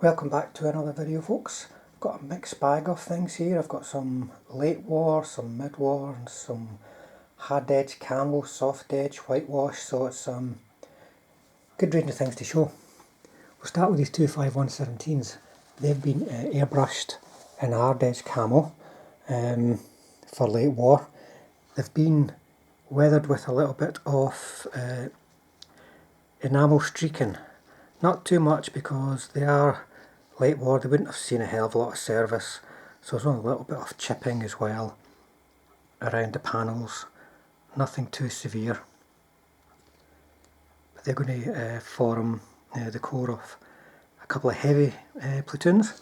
Welcome back to another video, folks. I've got a mixed bag of things here. I've got some late war, some mid war, and some hard edge camo, soft edge whitewash, so it's good range of things to show. We'll start with these 25117s. They've been airbrushed in hard edge camo for late war. They've been weathered with a little bit of enamel streaking. Not too much because they are late war, they wouldn't have seen a hell of a lot of service, so there's only a little bit of chipping as well around the panels, nothing too severe. But they're going to form the core of a couple of heavy platoons.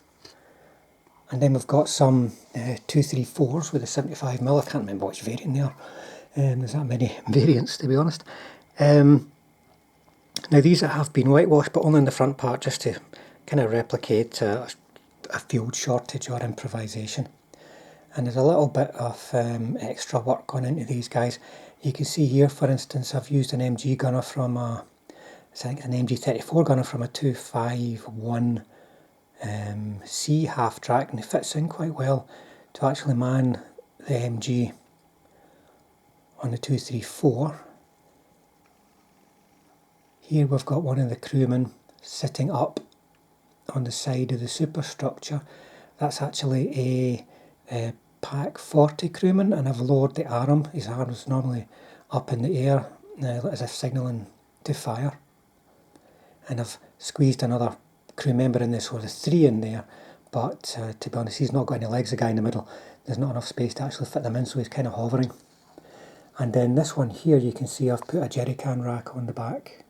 And then we've got some 234s with a 75mm, I can't remember which variant they are, there's that many variants to be honest. Now these have been whitewashed but only in the front part just to kind of replicate a field shortage or improvisation. And there's a little bit of extra work gone into these guys. You can see here, for instance, I've used an MG gunner from I think an MG34 gunner from a 251 C half track, and it fits in quite well to actually man the MG on the 234. Here we've got one of the crewmen sitting up on the side of the superstructure. That's actually a Pack 40 crewman, and I've lowered the arm. His arm is normally up in the air as if signalling to fire. And I've squeezed another crew member in there, so there's three in there, but to be honest, he's not got any legs, the guy in the middle. There's not enough space to actually fit them in, so he's kind of hovering. And then this one here, you can see I've put a jerry can rack on the back,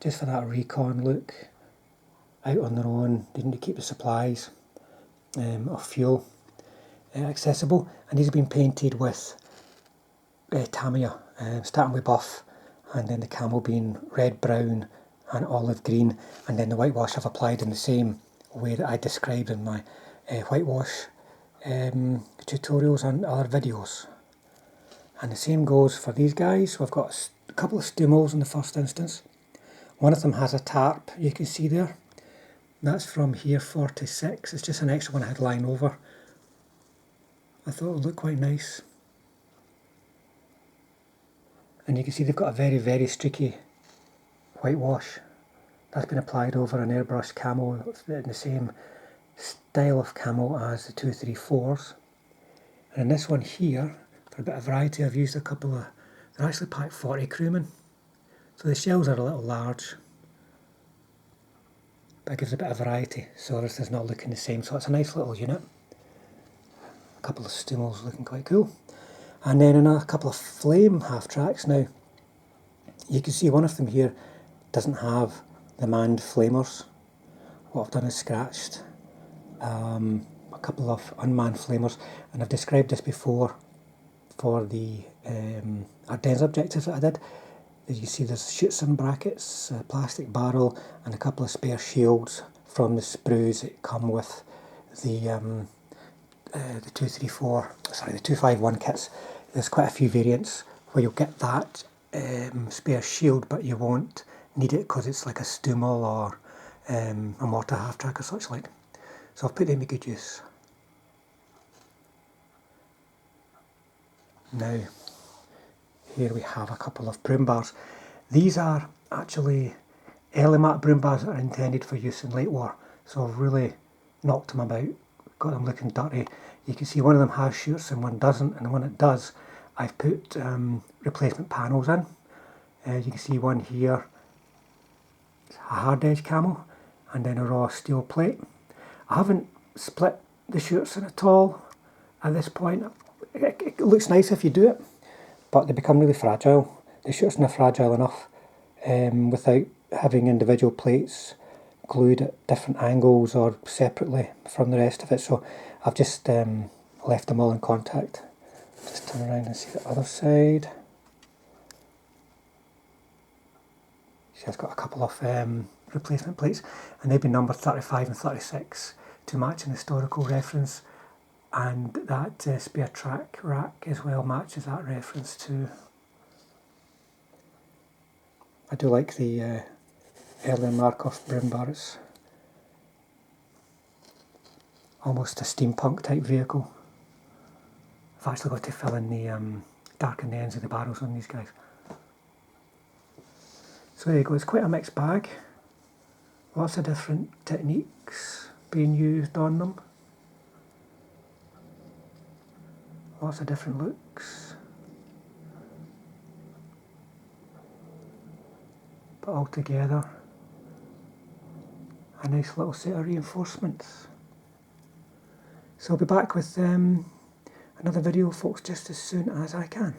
just for that recon look. Out on their own, they need to keep the supplies of fuel accessible, and these have been painted with Tamiya, starting with buff, and then the camo being red, brown and olive green, and then the whitewash I've applied in the same way that I described in my whitewash tutorials and other videos. And the same goes for these guys. We've got a couple of stumos in the first instance. One of them has a tarp, you can see there. That's from here 46. It's just an extra one I had lying over. I thought it would look quite nice. And you can see they've got a very, very streaky whitewash. That's been applied over an airbrush camo in the same style of camo as the 234s. And in this one here, for a bit of variety, I've used a couple of, they're actually Pack 40 crewmen. So the shells are a little large, but it gives a bit of variety, so this is not looking the same, so it's a nice little unit. A couple of stumos looking quite cool. And then a couple of flame half tracks. Now you can see one of them here doesn't have the manned flamers. What I've done is scratched a couple of unmanned flamers, and I've described this before for the Ardennes objectives that I did. As you see, there's chutes and brackets, a plastic barrel, and a couple of spare shields from the sprues that come with the 251 kits. There's quite a few variants where you'll get that spare shield, but you won't need it because it's like a Stummel or a mortar half track or such like. So I've put them to good use. Now, here we have a couple of Brumbars. These are actually Elimat Brumbars that are intended for use in late war. So I've really knocked them about, got them looking dirty. You can see one of them has shoots and one doesn't, and the one that does, I've put replacement panels in. You can see one here, a hard edge camo, and then a raw steel plate. I haven't split the shoots in at all at this point. It looks nice if you do it, but they become really fragile. The shoots are fragile enough without having individual plates glued at different angles or separately from the rest of it. So I've just left them all in contact. Just turn around and see the other side. See, I've got a couple of replacement plates, and they've been numbered 35 and 36 to match an historical reference. And that spare track rack as well matches that reference too. I do like the early Markov Brumbar. It's almost a steampunk type vehicle. I've actually got to fill in the darken the ends of the barrels on these guys. So there you go, it's quite a mixed bag. Lots of different techniques being used on them. Lots of different looks. But all together, a nice little set of reinforcements. So I'll be back with another video, folks, just as soon as I can.